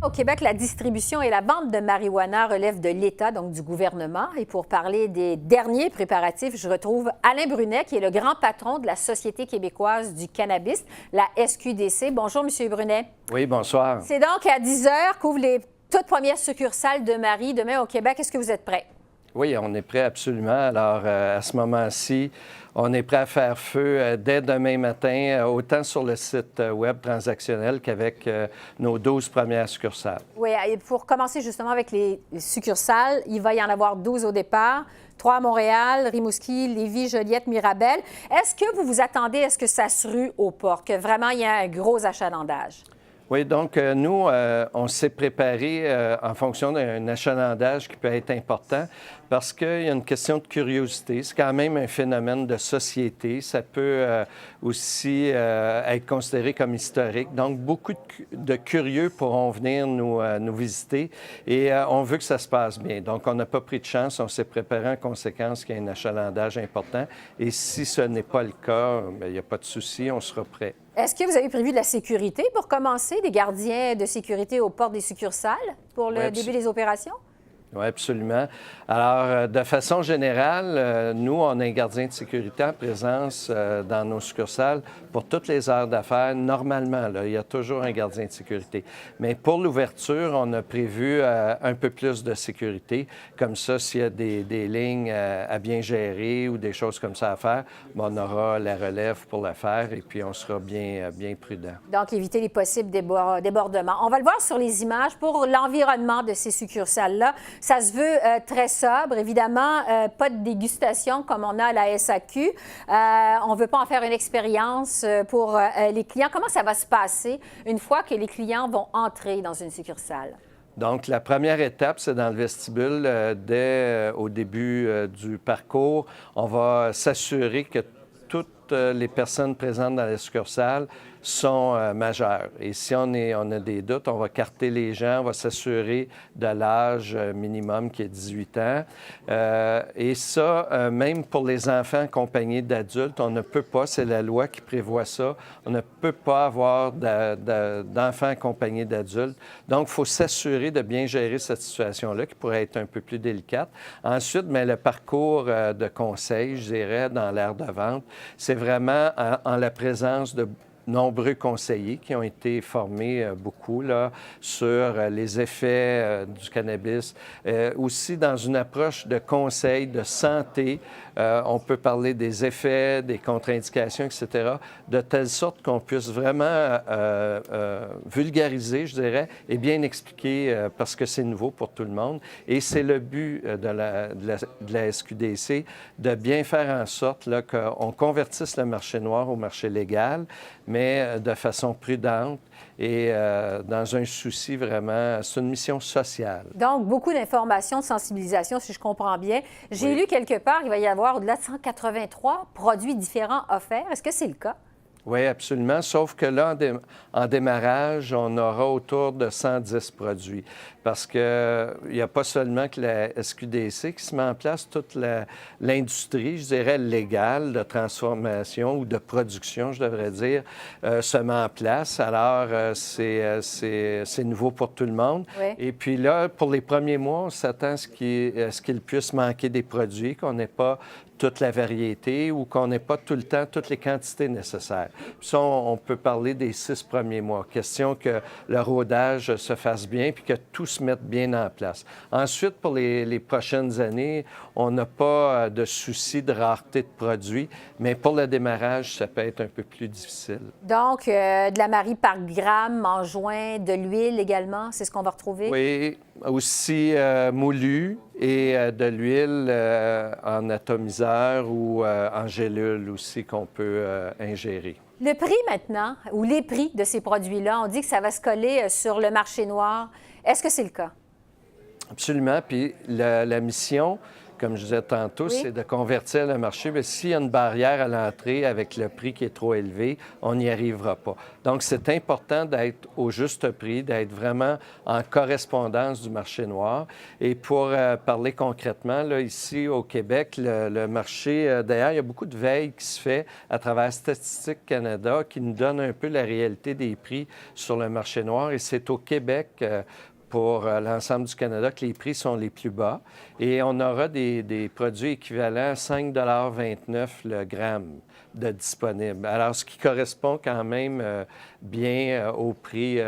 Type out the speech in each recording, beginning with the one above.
Au Québec, la distribution et la vente de marijuana relèvent de l'État, donc du gouvernement. Et pour parler des derniers préparatifs, je retrouve Alain Brunet, qui est le grand patron de la Société québécoise du cannabis, la SQDC. Bonjour, M. Brunet. Oui, bonsoir. C'est donc à 10 heures qu'ouvrent les toutes premières succursales de Marie demain au Québec. Est-ce que vous êtes prêts? Oui, on est prêt absolument. Alors, à ce moment-ci, on est prêt à faire feu dès demain matin, autant sur le site web transactionnel qu'avec nos 12 premières succursales. Oui, et pour commencer justement avec les succursales, il va y en avoir 12 au départ, 3 à Montréal, Rimouski, Lévis, Joliette, Mirabel. Est-ce que vous vous attendez à ce que ça se rue aux portes, que vraiment il y a un gros achalandage? Oui, donc nous, on s'est préparé en fonction d'un achalandage qui peut être important parce qu'il y a une question de curiosité. C'est quand même un phénomène de société. Ça peut aussi être considéré comme historique. Donc, beaucoup de curieux pourront venir nous visiter et on veut que ça se passe bien. Donc, on n'a pas pris de chance. On s'est préparé en conséquence qu'il y ait un achalandage important. Et si ce n'est pas le cas, bien, il n'y a pas de souci, on sera prêt. Est-ce que vous avez prévu de la sécurité pour commencer, des gardiens de sécurité aux portes des succursales pour le début des opérations? Oui, absolument. Alors, de façon générale, nous, on a un gardien de sécurité en présence dans nos succursales pour toutes les heures d'affaires. Normalement, là, il y a toujours un gardien de sécurité. Mais pour l'ouverture, on a prévu un peu plus de sécurité. Comme ça, s'il y a des lignes à bien gérer ou des choses comme ça à faire, bien, on aura la relève pour le faire et puis on sera bien prudent. Donc, éviter les possibles débordements. On va le voir sur les images pour l'environnement de ces succursales-là. Ça se veut très sobre. Évidemment, pas de dégustation comme on a à la SAQ. On ne veut pas en faire une expérience pour les clients. Comment ça va se passer une fois que les clients vont entrer dans une succursale? Donc, la première étape, c'est dans le vestibule. Dès au début du parcours, on va s'assurer que toutes les personnes présentes dans la succursale sont majeures. Et si on a des doutes, on va carter les gens, on va s'assurer de l'âge minimum qui est 18 ans. Et ça, même pour les enfants accompagnés d'adultes, on ne peut pas, c'est la loi qui prévoit ça, on ne peut pas avoir d'enfants accompagnés d'adultes. Donc, il faut s'assurer de bien gérer cette situation-là qui pourrait être un peu plus délicate. Ensuite, bien, le parcours de conseil, je dirais, dans l'aire de vente, c'est vraiment en la présence de nombreux conseillers qui ont été formés beaucoup là, sur les effets du cannabis. Aussi, dans une approche de conseil, de santé, on peut parler des effets, des contre-indications, etc., de telle sorte qu'on puisse vraiment vulgariser, je dirais, et bien expliquer, parce que c'est nouveau pour tout le monde. Et c'est le but de la SQDC, de bien faire en sorte là, qu'on convertisse le marché noir au marché légal, mais de façon prudente et dans un souci vraiment, c'est une mission sociale. Donc, beaucoup d'informations, de sensibilisation, si je comprends bien. J'ai lu quelque part qu'il va y avoir au-delà de 183 produits différents offerts. Est-ce que c'est le cas? Oui, absolument. Sauf que là, en démarrage, on aura autour de 110 produits. Parce qu'il n'y a pas seulement que la SQDC qui se met en place, toute l'industrie, je dirais, légale de transformation ou de production, je devrais dire, se met en place. Alors, c'est nouveau pour tout le monde. Oui. Et puis là, pour les premiers mois, on s'attend à ce qu'il puisse manquer des produits, qu'on n'ait pas toute la variété ou qu'on n'ait pas tout le temps toutes les quantités nécessaires. Puis ça, on peut parler des 6 premiers mois. Question que le rodage se fasse bien puis que tout se mette bien en place. Ensuite, pour les prochaines années, on n'a pas de souci de rareté de produits, mais pour le démarrage, ça peut être un peu plus difficile. Donc, de la Marie par gramme en joint, de l'huile également, c'est ce qu'on va retrouver? Oui, aussi moulu et de l'huile en atomiseur ou en gélule aussi qu'on peut ingérer. Le prix maintenant, ou les prix de ces produits-là, on dit que ça va se coller sur le marché noir. Est-ce que c'est le cas? Absolument. Puis la mission, comme je disais tantôt, Oui. c'est de convertir le marché. Mais s'il y a une barrière à l'entrée avec le prix qui est trop élevé, on n'y arrivera pas. Donc, c'est important d'être au juste prix, d'être vraiment en correspondance du marché noir. Et pour parler concrètement, là, ici au Québec, le marché, d'ailleurs, il y a beaucoup de veille qui se fait à travers Statistique Canada qui nous donne un peu la réalité des prix sur le marché noir. Et c'est au Québec, pour l'ensemble du Canada, que les prix sont les plus bas. Et on aura des produits équivalents à 5,29 le gramme de disponibles. Alors, ce qui correspond quand même bien au prix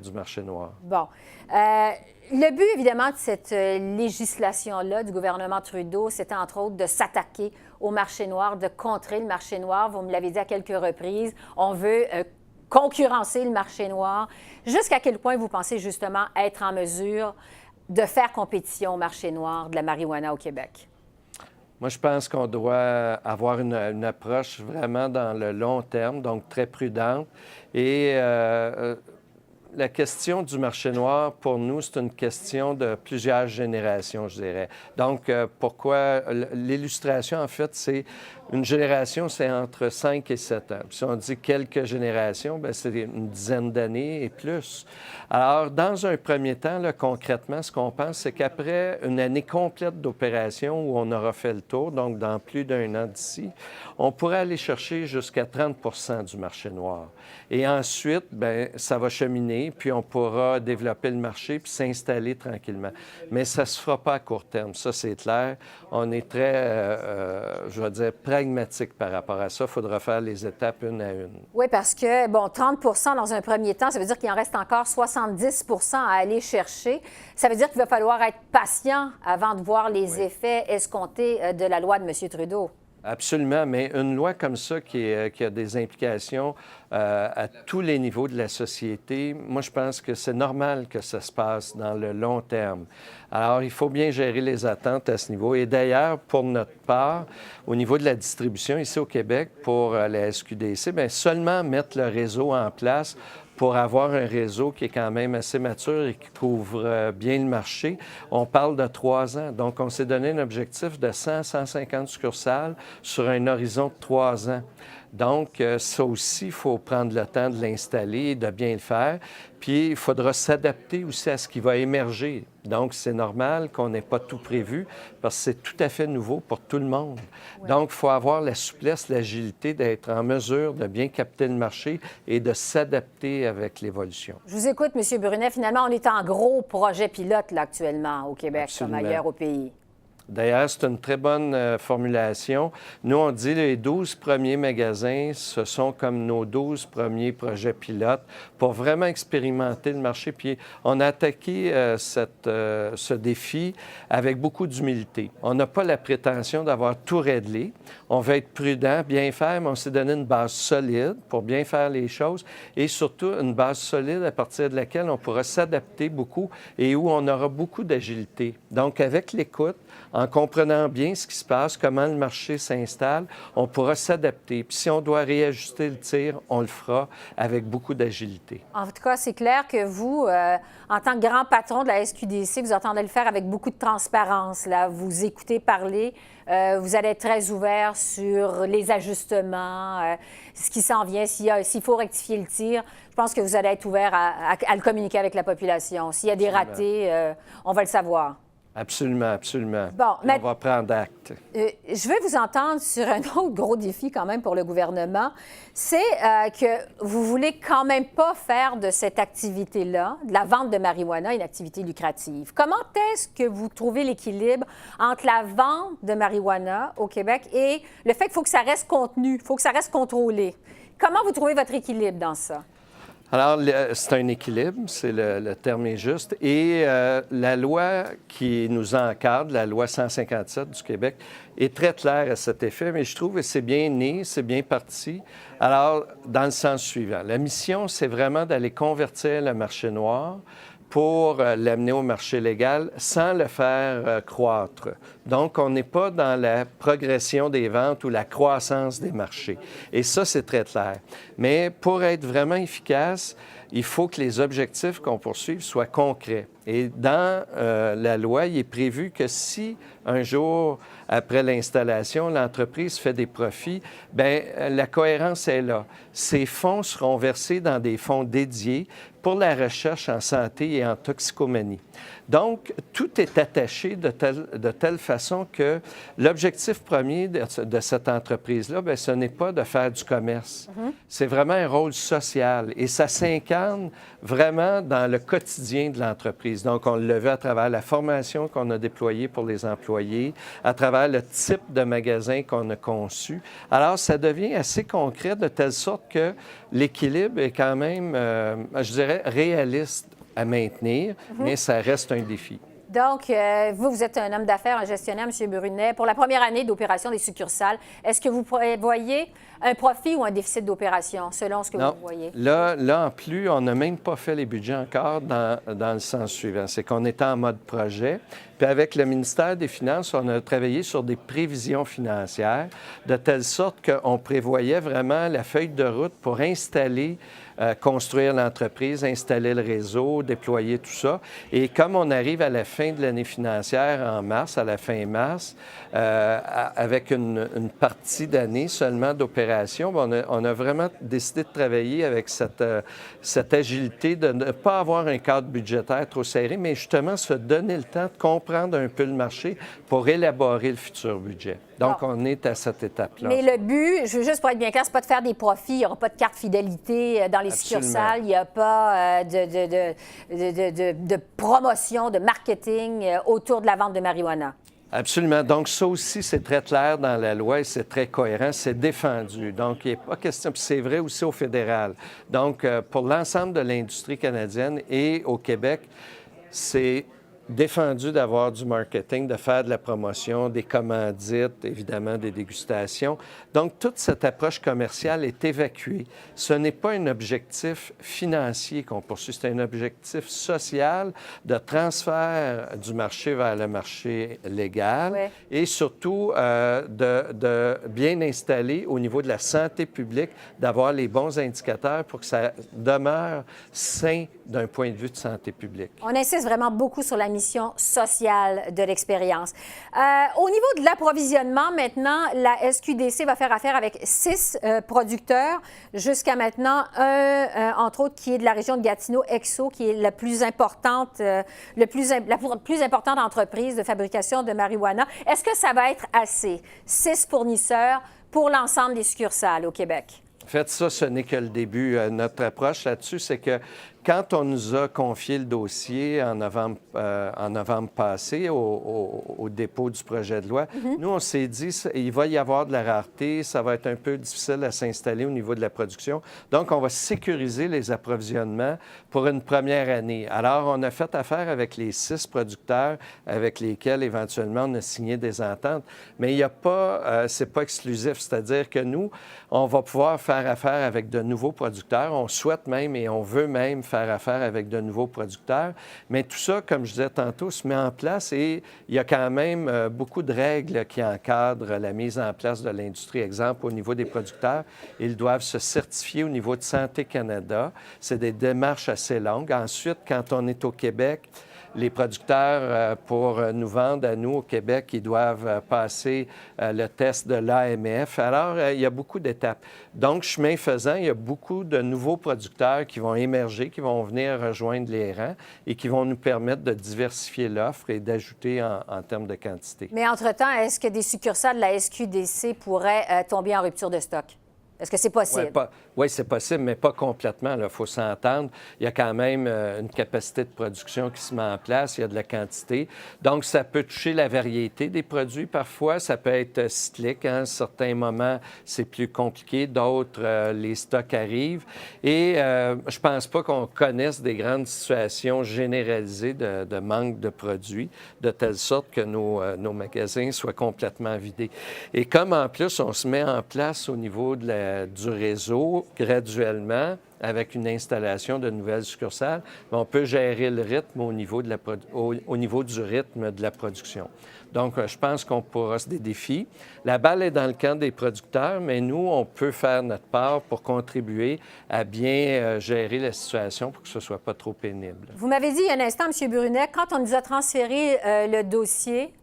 du marché noir. Bon. Le but, évidemment, de cette législation-là du gouvernement Trudeau, c'était entre autres de s'attaquer au marché noir, de contrer le marché noir. Vous me l'avez dit à quelques reprises. On veut concurrencer le marché noir. Jusqu'à quel point vous pensez justement être en mesure de faire compétition au marché noir de la marijuana au Québec? Moi, je pense qu'on doit avoir une approche vraiment dans le long terme, donc très prudente. Et la question du marché noir, pour nous, c'est une question de plusieurs générations, je dirais. Donc, pourquoi l'illustration, en fait, c'est une génération, c'est entre 5 et 7 ans. Puis si on dit quelques générations, bien, c'est une dizaine d'années et plus. Alors, dans un premier temps, là, concrètement, ce qu'on pense, c'est qu'après une année complète d'opération où on aura fait le tour, donc dans plus d'un an d'ici, on pourrait aller chercher jusqu'à 30 du marché noir. Et ensuite, bien, ça va cheminer, puis on pourra développer le marché puis s'installer tranquillement. Mais ça ne se fera pas à court terme, ça c'est clair. On est très, je vais dire, pragmatique par rapport à ça. Il faudra faire les étapes une à une. Oui, parce que, bon, 30 dans un premier temps, ça veut dire qu'il en reste encore 70 à aller chercher. Ça veut dire qu'il va falloir être patient avant de voir les effets escomptés de la loi de M. Trudeau. Absolument, mais une loi comme ça qui a des implications à tous les niveaux de la société, moi, je pense que c'est normal que ça se passe dans le long terme. Alors, il faut bien gérer les attentes à ce niveau. Et d'ailleurs, pour notre part, au niveau de la distribution ici au Québec, pour la SQDC, bien, seulement mettre le réseau en place pour avoir un réseau qui est quand même assez mature et qui couvre bien le marché, on parle de 3 ans. Donc, on s'est donné un objectif de 100-150 succursales sur un horizon de 3 ans. Donc, ça aussi, il faut prendre le temps de l'installer et de bien le faire. Puis, il faudra s'adapter aussi à ce qui va émerger. Donc, c'est normal qu'on n'ait pas tout prévu parce que c'est tout à fait nouveau pour tout le monde. Oui. Donc, il faut avoir la souplesse, l'agilité d'être en mesure de bien capter le marché et de s'adapter avec l'évolution. Je vous écoute, M. Brunet. Finalement, on est en gros projet pilote là, actuellement au Québec, Absolument. Comme ailleurs au pays. D'ailleurs, c'est une très bonne formulation. Nous, on dit les 12 premiers magasins, ce sont comme nos 12 premiers projets pilotes pour vraiment expérimenter le marché. Puis, on a attaqué ce défi avec beaucoup d'humilité. On n'a pas la prétention d'avoir tout réglé. On veut être prudent, bien faire, mais on s'est donné une base solide pour bien faire les choses et surtout une base solide à partir de laquelle on pourra s'adapter beaucoup et où on aura beaucoup d'agilité. Donc, avec l'écoute, en comprenant bien ce qui se passe, comment le marché s'installe, on pourra s'adapter. Puis si on doit réajuster le tir, on le fera avec beaucoup d'agilité. En tout cas, c'est clair que vous, en tant que grand patron de la SQDC, vous entendez le faire avec beaucoup de transparence. Là. Vous écoutez parler, vous allez être très ouvert sur les ajustements, ce qui s'en vient, s'il faut rectifier le tir. Je pense que vous allez être ouvert à le communiquer avec la population. S'il y a des ratés, on va le savoir. Absolument, absolument. Bon, mais on va prendre acte. Je veux vous entendre sur un autre gros défi quand même pour le gouvernement. C'est que vous voulez quand même pas faire de cette activité-là, de la vente de marijuana, une activité lucrative. Comment est-ce que vous trouvez l'équilibre entre la vente de marijuana au Québec et le fait qu'il faut que ça reste contenu, il faut que ça reste contrôlé? Comment vous trouvez votre équilibre dans ça? Alors, c'est un équilibre, c'est le terme est juste. Et la loi qui nous encadre, la loi 157 du Québec, est très claire à cet effet, mais je trouve que c'est bien né, c'est bien parti. Alors, dans le sens suivant, la mission, c'est vraiment d'aller convertir le marché noir pour l'amener au marché légal sans le faire croître. Donc, on n'est pas dans la progression des ventes ou la croissance des marchés. Et ça, c'est très clair. Mais pour être vraiment efficace, il faut que les objectifs qu'on poursuive soient concrets. Et dans la loi, il est prévu que si un jour, après l'installation, l'entreprise fait des profits, bien, la cohérence est là. Ces fonds seront versés dans des fonds dédiés pour la recherche en santé et en toxicomanie. Donc, tout est attaché de telle façon que l'objectif premier de cette entreprise-là, bien, ce n'est pas de faire du commerce. C'est vraiment un rôle social et ça s'incarne vraiment dans le quotidien de l'entreprise. Donc, on le vu à travers la formation qu'on a déployée pour les employés, à travers le type de magasin qu'on a conçu. Alors, ça devient assez concret de telle sorte que l'équilibre est quand même, je dirais, réaliste à maintenir, mais ça reste un défi. Donc, vous êtes un homme d'affaires, un gestionnaire, M. Brunet. Pour la première année d'opération des succursales, est-ce que vous voyez un profit ou un déficit d'opération, selon ce que vous voyez? Là, en plus, on n'a même pas fait les budgets encore dans le sens suivant. C'est qu'on était en mode projet. Puis avec le ministère des Finances, on a travaillé sur des prévisions financières de telle sorte qu'on prévoyait vraiment la feuille de route pour installer construire l'entreprise, installer le réseau, déployer tout ça. Et comme on arrive à la fin de l'année financière en mars, à la fin mars, avec une partie d'année seulement d'opération, on a vraiment décidé de travailler avec cette agilité de ne pas avoir un cadre budgétaire trop serré, mais justement se donner le temps de comprendre un peu le marché pour élaborer le futur budget. Donc, on est à cette étape-là. Mais le but, je veux juste pour être bien clair, c'est pas de faire des profits. Il n'y aura pas de carte fidélité dans les succursales. Il n'y a pas de promotion, de marketing autour de la vente de marijuana. Absolument. Donc, ça aussi, c'est très clair dans la loi et c'est très cohérent. C'est défendu. Donc, il n'est pas question. Puis c'est vrai aussi au fédéral. Donc, pour l'ensemble de l'industrie canadienne et au Québec, c'est défendu d'avoir du marketing, de faire de la promotion, des commandites, évidemment des dégustations. Donc, toute cette approche commerciale est évacuée. Ce n'est pas un objectif financier qu'on poursuit, c'est un objectif social de transfert du marché vers le marché légal et surtout de bien installer au niveau de la santé publique, d'avoir les bons indicateurs pour que ça demeure sain d'un point de vue de santé publique. On insiste vraiment beaucoup sur la mission sociale de l'expérience. Au niveau de l'approvisionnement, maintenant, la SQDC va faire affaire avec 6 producteurs. Jusqu'à maintenant, entre autres, qui est de la région de Gatineau, Exo, qui est la plus importante entreprise de fabrication de marijuana. Est-ce que ça va être assez? 6 fournisseurs pour l'ensemble des succursales au Québec? En fait, ça, ce n'est que le début. Notre approche là-dessus, c'est que quand on nous a confié le dossier en novembre passé au dépôt du projet de loi, nous, on s'est dit il va y avoir de la rareté, ça va être un peu difficile à s'installer au niveau de la production. Donc, on va sécuriser les approvisionnements pour une première année. Alors, on a fait affaire avec les 6 producteurs avec lesquels, éventuellement, on a signé des ententes. Mais il n'y a pas, c'est pas exclusif, c'est-à-dire que nous, on va pouvoir faire affaire avec de nouveaux producteurs. On souhaite même et on veut même faire affaire avec de nouveaux producteurs. Mais tout ça, comme je disais tantôt, se met en place et il y a quand même beaucoup de règles qui encadrent la mise en place de l'industrie. Exemple, au niveau des producteurs, ils doivent se certifier au niveau de Santé Canada. C'est des démarches assez longues. Ensuite, quand on est au Québec, les producteurs, pour nous vendre à nous au Québec, ils doivent passer le test de l'AMF. Alors, il y a beaucoup d'étapes. Donc, chemin faisant, il y a beaucoup de nouveaux producteurs qui vont émerger, qui vont venir rejoindre les rangs et qui vont nous permettre de diversifier l'offre et d'ajouter en termes de quantité. Mais entre-temps, est-ce que des succursales de la SQDC pourraient tomber en rupture de stock? Est-ce que c'est possible? Oui, c'est possible, mais pas complètement. Il faut s'entendre. Il y a quand même une capacité de production qui se met en place. Il y a de la quantité. Donc, ça peut toucher la variété des produits parfois. Ça peut être cyclique. À certains moments, c'est plus compliqué. D'autres, les stocks arrivent. Et je pense pas qu'on connaisse des grandes situations généralisées de manque de produits, de telle sorte que nos magasins soient complètement vidés. Et comme en plus, on se met en place au niveau de du réseau graduellement avec une installation de nouvelles succursales, mais on peut gérer le rythme au niveau du rythme de la production. Donc, je pense qu'on pourra, c'est des défis. La balle est dans le camp des producteurs, mais nous, on peut faire notre part pour contribuer à bien gérer la situation pour que ce ne soit pas trop pénible. Vous m'avez dit il y a un instant, M. Brunet, quand on nous a transféré le dossier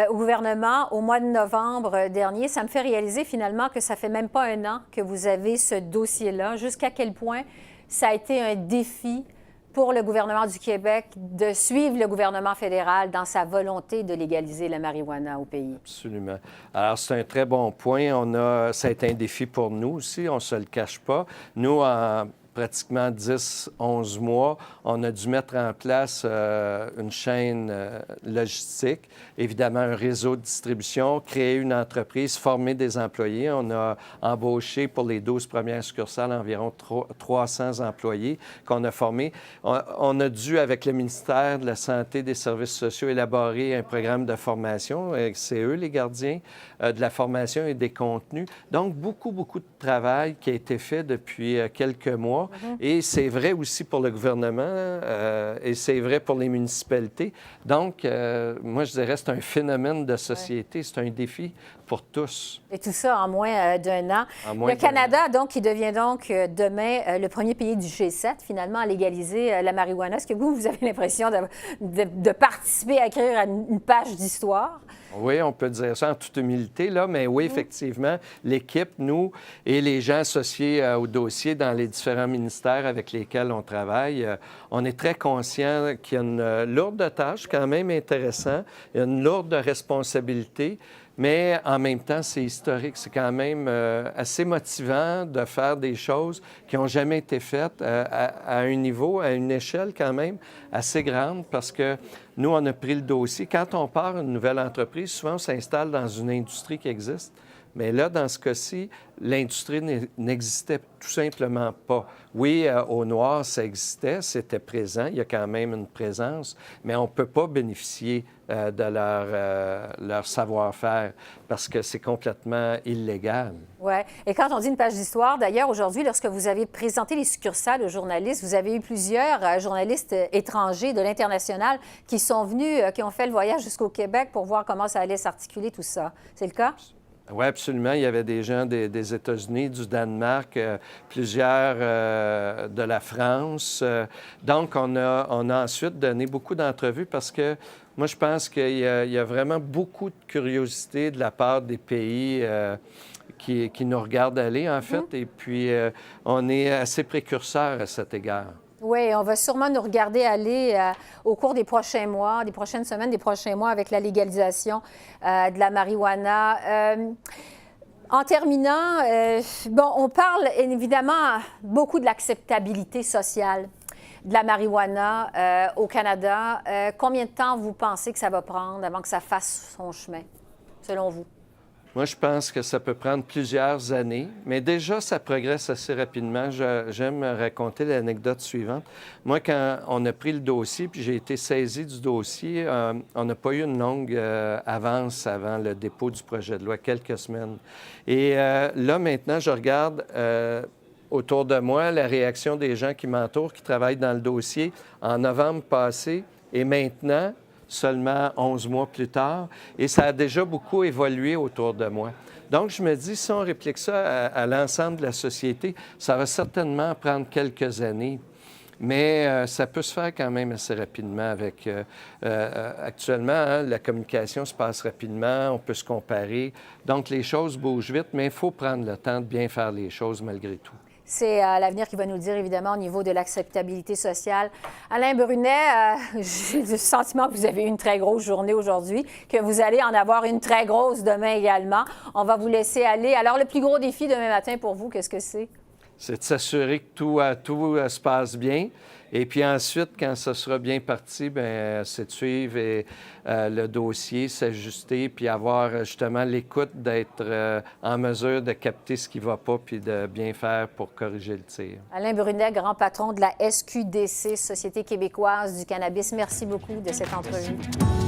au gouvernement au mois de novembre dernier, ça me fait réaliser finalement que ça fait même pas un an que vous avez ce dossier-là. Jusqu'à quel point ça a été un défi pour le gouvernement du Québec de suivre le gouvernement fédéral dans sa volonté de légaliser la marijuana au pays? Absolument. Alors, c'est un très bon point. Ça a été un défi pour nous aussi, on ne se le cache pas. Nous, en pratiquement 10-11 mois, on a dû mettre en place une chaîne logistique, évidemment un réseau de distribution, créer une entreprise, former des employés. On a embauché pour les 12 premières succursales environ 300 employés qu'on a formés. On a dû, avec le ministère de la Santé et des Services sociaux, élaborer un programme de formation. C'est eux les gardiens de la formation et des contenus. Donc, beaucoup de travail qui a été fait depuis quelques mois. Et c'est vrai aussi pour le gouvernement et c'est vrai pour les municipalités. Donc, moi, je dirais c'est un phénomène de société, c'est un défi pour tous. Et tout ça en moins d'un an. Le Canada, donc, qui devient donc demain le premier pays du G7, finalement, à légaliser la marijuana. Est-ce que vous avez l'impression de participer à écrire une page d'histoire? Oui, on peut dire ça en toute humilité, là, mais oui, effectivement, l'équipe, nous et les gens associés au dossier dans les différents ministères avec lesquels on travaille, on est très conscient qu'il y a une lourde tâche, quand même intéressant, il y a une lourde responsabilité, mais en même temps, c'est historique. C'est quand même assez motivant de faire des choses qui n'ont jamais été faites à un niveau, à une échelle quand même assez grande parce que nous, on a pris le dossier. Quand on part une nouvelle entreprise, souvent, on s'installe dans une industrie qui existe. Mais là, dans ce cas-ci, l'industrie n'existait tout simplement pas. Oui, au noir, ça existait, c'était présent, il y a quand même une présence, mais on ne peut pas bénéficier de leur savoir-faire parce que c'est complètement illégal. Oui. Et quand on dit une page d'histoire, d'ailleurs, aujourd'hui, lorsque vous avez présenté les succursales aux journalistes, vous avez eu plusieurs journalistes étrangers de l'international qui sont venus, qui ont fait le voyage jusqu'au Québec pour voir comment ça allait s'articuler, tout ça. C'est le cas? Oui, absolument. Il y avait des gens des États-Unis, du Danemark, plusieurs de la France. Donc, on a ensuite donné beaucoup d'entrevues parce que moi, je pense qu'il y a vraiment beaucoup de curiosité de la part des pays qui nous regardent aller, en fait. Et puis, on est assez précurseurs à cet égard. Oui, on va sûrement nous regarder aller au cours des prochains mois, des prochaines semaines, des prochains mois avec la légalisation de la marijuana. En terminant, on parle évidemment beaucoup de l'acceptabilité sociale de la marijuana au Canada. Combien de temps vous pensez que ça va prendre avant que ça fasse son chemin, selon vous? Moi, je pense que ça peut prendre plusieurs années, mais déjà, ça progresse assez rapidement. J'aime raconter l'anecdote suivante. Moi, quand on a pris le dossier, puis j'ai été saisi du dossier, on n'a pas eu une longue avance avant le dépôt du projet de loi, quelques semaines. Et là, maintenant, je regarde autour de moi la réaction des gens qui m'entourent, qui travaillent dans le dossier en novembre passé et maintenant, seulement 11 mois plus tard, et ça a déjà beaucoup évolué autour de moi. Donc, je me dis, si on réplique ça à l'ensemble de la société, ça va certainement prendre quelques années, mais ça peut se faire quand même assez rapidement avec... actuellement, hein, la communication se passe rapidement, on peut se comparer, donc les choses bougent vite, mais il faut prendre le temps de bien faire les choses malgré tout. C'est l'avenir qui va nous le dire, évidemment, au niveau de l'acceptabilité sociale. Alain Brunet, j'ai le sentiment que vous avez eu une très grosse journée aujourd'hui, que vous allez en avoir une très grosse demain également. On va vous laisser aller. Alors, le plus gros défi demain matin pour vous, qu'est-ce que c'est? C'est de s'assurer que tout se passe bien. Et puis ensuite, quand ça sera bien parti, c'est de suivre le dossier, s'ajuster, puis avoir justement l'écoute d'être en mesure de capter ce qui ne va pas, puis de bien faire pour corriger le tir. Alain Brunet, grand patron de la SQDC, Société québécoise du cannabis, merci beaucoup de cette entrevue. Merci.